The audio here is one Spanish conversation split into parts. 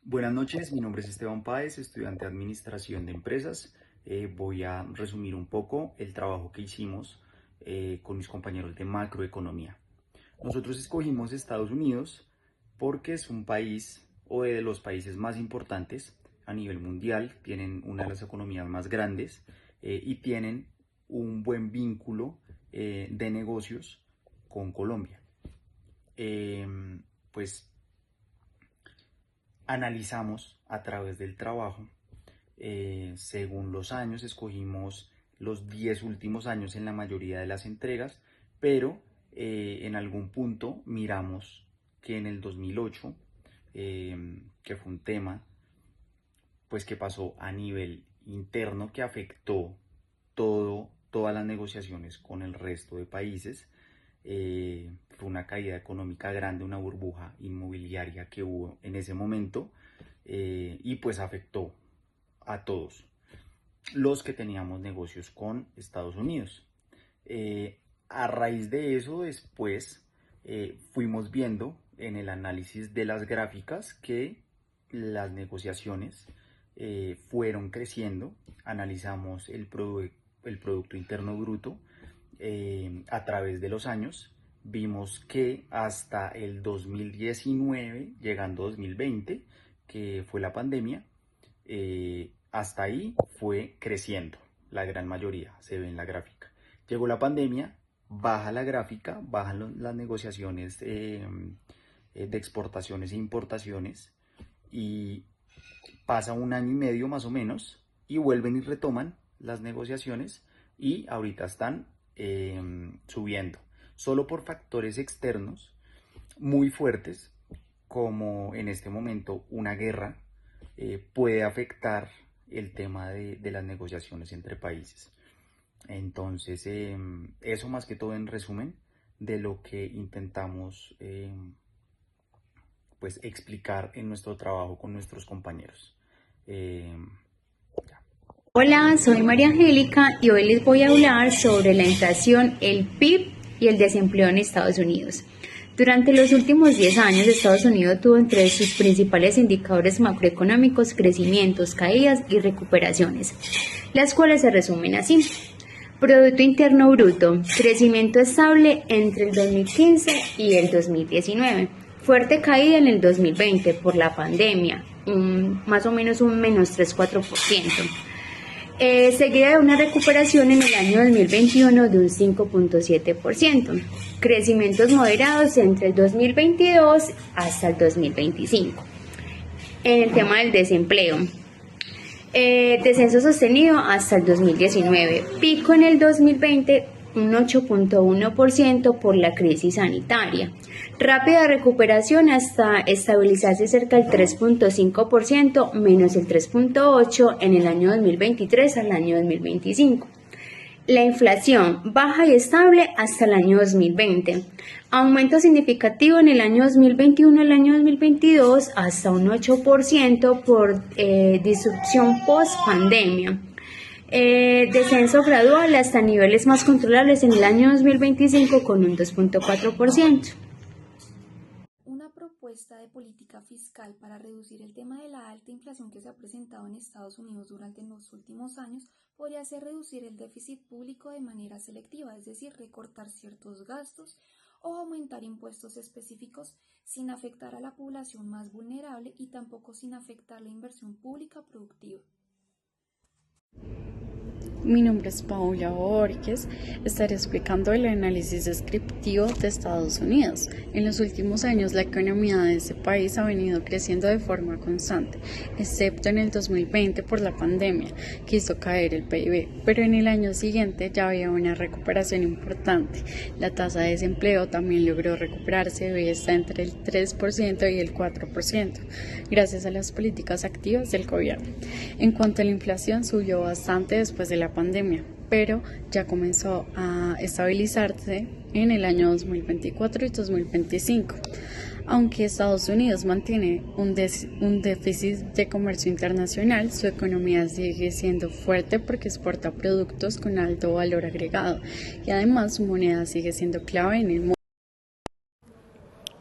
Buenas noches, mi nombre es Esteban Páez, estudiante de Administración de Empresas. Voy a resumir un poco el trabajo que hicimos con mis compañeros de macroeconomía. Nosotros escogimos Estados Unidos porque es un país o de los países más importantes a nivel mundial, tienen una de las economías más grandes y tienen un buen vínculo de negocios con Colombia. Pues analizamos a través del trabajo, según los años, escogimos los 10 últimos años en la mayoría de las entregas, pero en algún punto miramos que en el 2008, que fue un tema pues que pasó a nivel interno que afectó todas las negociaciones con el resto de países. Fue una caída económica grande, una burbuja inmobiliaria que hubo en ese momento y pues afectó a todos los que teníamos negocios con Estados Unidos. A raíz de eso, después fuimos viendo en el análisis de las gráficas que las negociaciones fueron creciendo. Analizamos el Producto Interno Bruto a través de los años. Vimos que hasta el 2019, llegando a 2020, que fue la pandemia, hasta ahí fue creciendo, la gran mayoría, se ve en la gráfica. Llegó la pandemia, baja la gráfica, bajan las negociaciones de exportaciones e importaciones y pasa un año y medio más o menos y vuelven y retoman las negociaciones y ahorita están subiendo, solo por factores externos muy fuertes, como en este momento una guerra puede afectar el tema de las negociaciones entre países. Entonces, eso más que todo en resumen de lo que intentamos pues explicar en nuestro trabajo con nuestros compañeros. Hola, soy María Angélica y hoy les voy a hablar sobre la inflación, el PIB y el desempleo en Estados Unidos. Durante los últimos 10 años, Estados Unidos tuvo entre sus principales indicadores macroeconómicos crecimientos, caídas y recuperaciones, las cuales se resumen así. Producto Interno Bruto, crecimiento estable entre el 2015 y el 2019. Fuerte caída en el 2020 por la pandemia, más o menos un menos 3,4%. Seguida de una recuperación en el año 2021 de un 5,7%. Crecimientos moderados entre el 2022 hasta el 2025. En el tema del desempleo, descenso sostenido hasta el 2019, pico en el 2020, un 8,1% por la crisis sanitaria. Rápida recuperación hasta estabilizarse cerca del 3,5%, menos el 3,8% en el año 2023 al año 2025. La inflación baja y estable hasta el año 2020. Aumento significativo en el año 2021 al año 2022 hasta un 8% por disrupción post-pandemia. Descenso gradual hasta niveles más controlables en el año 2025 con un 2,4%. Una propuesta de política fiscal para reducir el tema de la alta inflación que se ha presentado en Estados Unidos durante los últimos años podría ser reducir el déficit público de manera selectiva, es decir, recortar ciertos gastos o aumentar impuestos específicos sin afectar a la población más vulnerable y tampoco sin afectar la inversión pública productiva. Mi nombre es Paula Borges, estaré explicando el análisis descriptivo de Estados Unidos. En los últimos años la economía de ese país ha venido creciendo de forma constante, excepto en el 2020 por la pandemia, que hizo caer el PIB, pero en el año siguiente ya había una recuperación importante. La tasa de desempleo también logró recuperarse, hoy está entre el 3% y el 4%, gracias a las políticas activas del gobierno. En cuanto a la inflación, subió bastante después de la pandemia, pero ya comenzó a estabilizarse en el año 2024 y 2025. Aunque Estados Unidos mantiene un déficit de comercio internacional, su economía sigue siendo fuerte porque exporta productos con alto valor agregado y además su moneda sigue siendo clave en el mundo.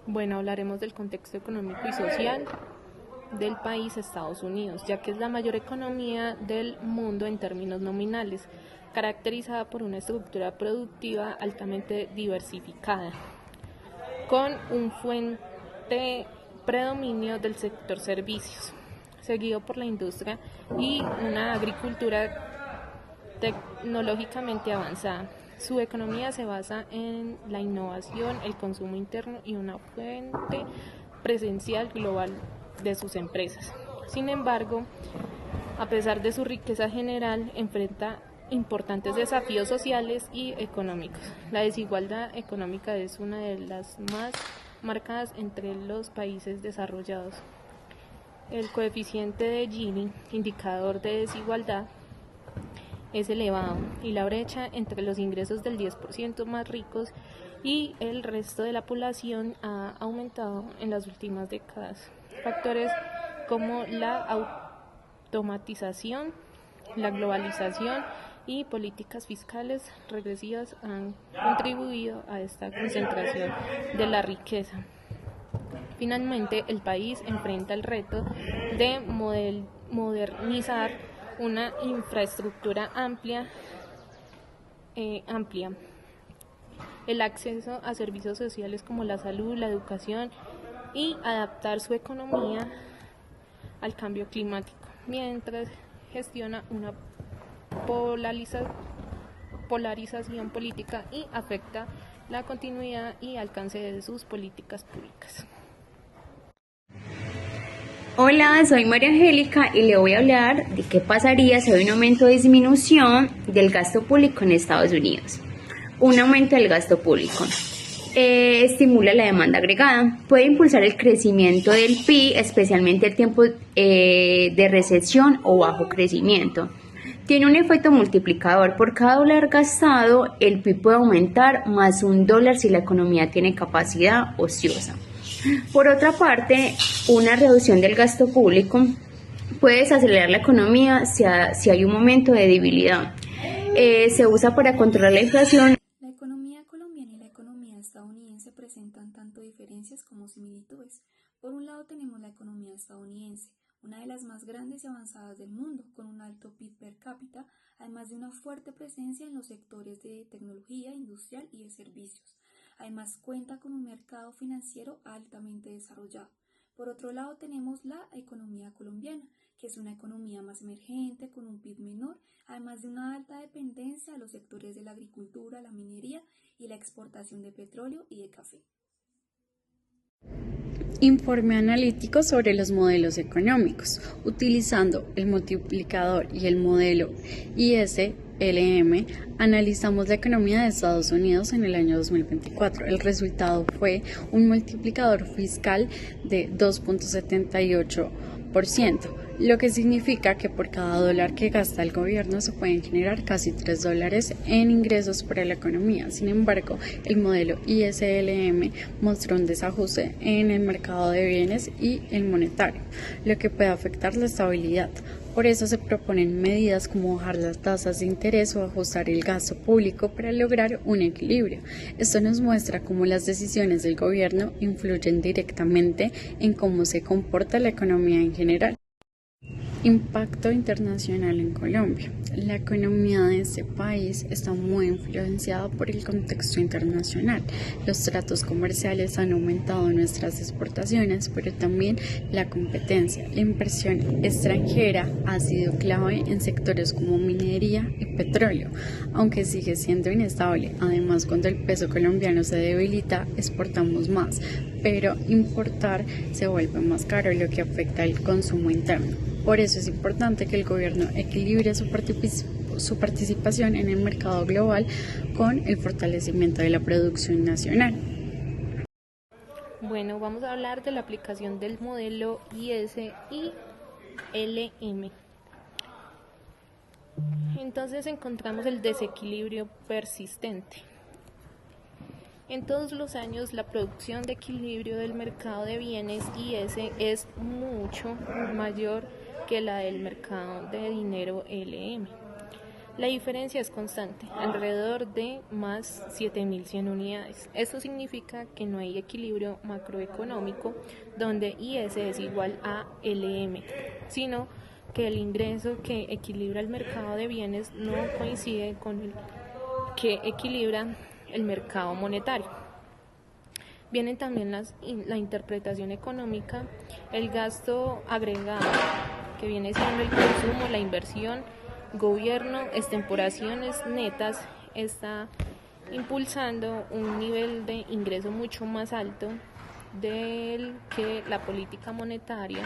Bueno, hablaremos del contexto económico y social. del país Estados Unidos, ya que es la mayor economía del mundo en términos nominales, caracterizada por una estructura productiva altamente diversificada, con un fuerte predominio del sector servicios, seguido por la industria y una agricultura tecnológicamente avanzada. Su economía se basa en la innovación, el consumo interno y una fuente presencial global de sus empresas. Sin embargo, a pesar de su riqueza general, enfrenta importantes desafíos sociales y económicos. La desigualdad económica es una de las más marcadas entre los países desarrollados. El coeficiente de Gini, indicador de desigualdad, es elevado y la brecha entre los ingresos del 10% más ricos y el resto de la población ha aumentado en las últimas décadas. Factores como la automatización, la globalización y políticas fiscales regresivas han contribuido a esta concentración de la riqueza. Finalmente, el país enfrenta el reto de modernizar una infraestructura amplia, el acceso a servicios sociales como la salud, la educación y adaptar su economía al cambio climático, mientras gestiona una polarización política y afecta la continuidad y alcance de sus políticas públicas. Hola, soy María Angélica y le voy a hablar de qué pasaría si hay un aumento o disminución del gasto público en Estados Unidos. Un aumento del gasto público estimula la demanda agregada, puede impulsar el crecimiento del PIB, especialmente en tiempos de recesión o bajo crecimiento. Tiene un efecto multiplicador. Por cada dólar gastado, el PIB puede aumentar más $1 si la economía tiene capacidad ociosa. Por otra parte, una reducción del gasto público puede desacelerar la economía si hay un momento de debilidad. Se usa para controlar la inflación. La economía colombiana y la economía estadounidense presentan tanto diferencias como similitudes. Por un lado tenemos la economía estadounidense, una de las más grandes y avanzadas del mundo, con un alto PIB per cápita, además de una fuerte presencia en los sectores de tecnología, industrial y de servicios. Además cuenta con un mercado financiero altamente desarrollado. Por otro lado tenemos la economía colombiana, que es una economía más emergente, con un PIB menor, además de una alta dependencia a los sectores de la agricultura, la minería y la exportación de petróleo y de café. Informe analítico sobre los modelos económicos. Utilizando el multiplicador y el modelo ISLM, analizamos la economía de Estados Unidos en el año 2024. El resultado fue un multiplicador fiscal de 2.78%, lo que significa que por cada dólar que gasta el gobierno se pueden generar casi $3 en ingresos para la economía. Sin embargo, el modelo ISLM mostró un desajuste en el mercado de bienes y el monetario, lo que puede afectar la estabilidad. Por eso se proponen medidas como bajar las tasas de interés o ajustar el gasto público para lograr un equilibrio. Esto nos muestra cómo las decisiones del gobierno influyen directamente en cómo se comporta la economía en general. Impacto internacional en Colombia. La economía de este país está muy influenciada por el contexto internacional. Los tratos comerciales han aumentado nuestras exportaciones, pero también la competencia. La inversión extranjera ha sido clave en sectores como minería y petróleo, aunque sigue siendo inestable. Además, cuando el peso colombiano se debilita, exportamos más, pero importar se vuelve más caro, lo que afecta al consumo interno. Por eso es importante que el gobierno equilibre su participación en el mercado global con el fortalecimiento de la producción nacional. Bueno, vamos a hablar de la aplicación del modelo ISLM. Entonces encontramos el desequilibrio persistente. En todos los años, la producción de equilibrio del mercado de bienes IS es mucho mayor que la del mercado de dinero LM. La diferencia es constante, alrededor de más 7.100 unidades. Esto significa que no hay equilibrio macroeconómico donde IS es igual a LM, sino que el ingreso que equilibra el mercado de bienes no coincide con el que equilibra el mercado monetario. Vienen también la interpretación económica, el gasto agregado, que viene siendo el consumo, la inversión, gobierno, extemporaciones netas, está impulsando un nivel de ingreso mucho más alto del que la política monetaria,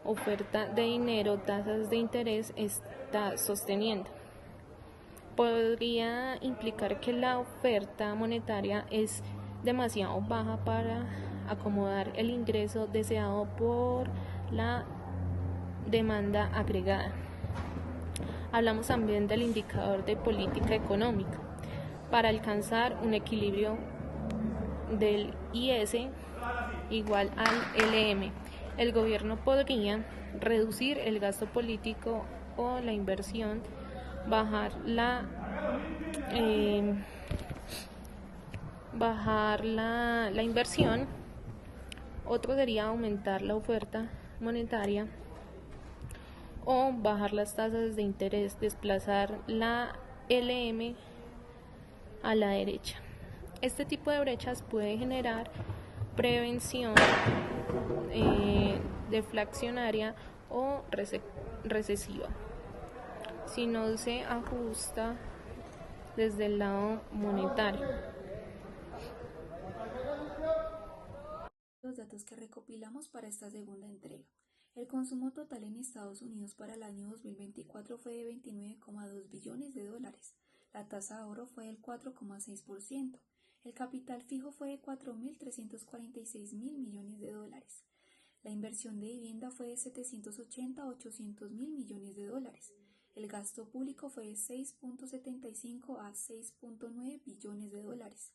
oferta de dinero, tasas de interés está sosteniendo. Podría implicar que la oferta monetaria es demasiado baja para acomodar el ingreso deseado por la demanda agregada. Hablamos también del indicador de política económica. Para alcanzar un equilibrio del IS igual al LM, el gobierno podría reducir el gasto político o la inversión, bajar la inversión. Otro sería aumentar la oferta monetaria o bajar las tasas de interés, desplazar la LM a la derecha. Este tipo de brechas puede generar prevención deflacionaria o recesiva si no se ajusta desde el lado monetario. Los datos que recopilamos para esta segunda entrega. El consumo total en Estados Unidos para el año 2024 fue de 29,2 billones de dólares. La tasa de ahorro fue del 4,6%. El capital fijo fue de 4.346 mil millones de dólares. La inversión de vivienda fue de 780 a 800 mil millones de dólares. El gasto público fue de 6.75 a 6.9 billones de dólares.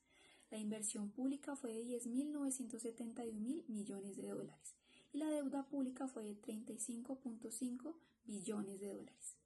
La inversión pública fue de 10.971 mil millones de dólares y la deuda pública fue de 35.5 billones de dólares.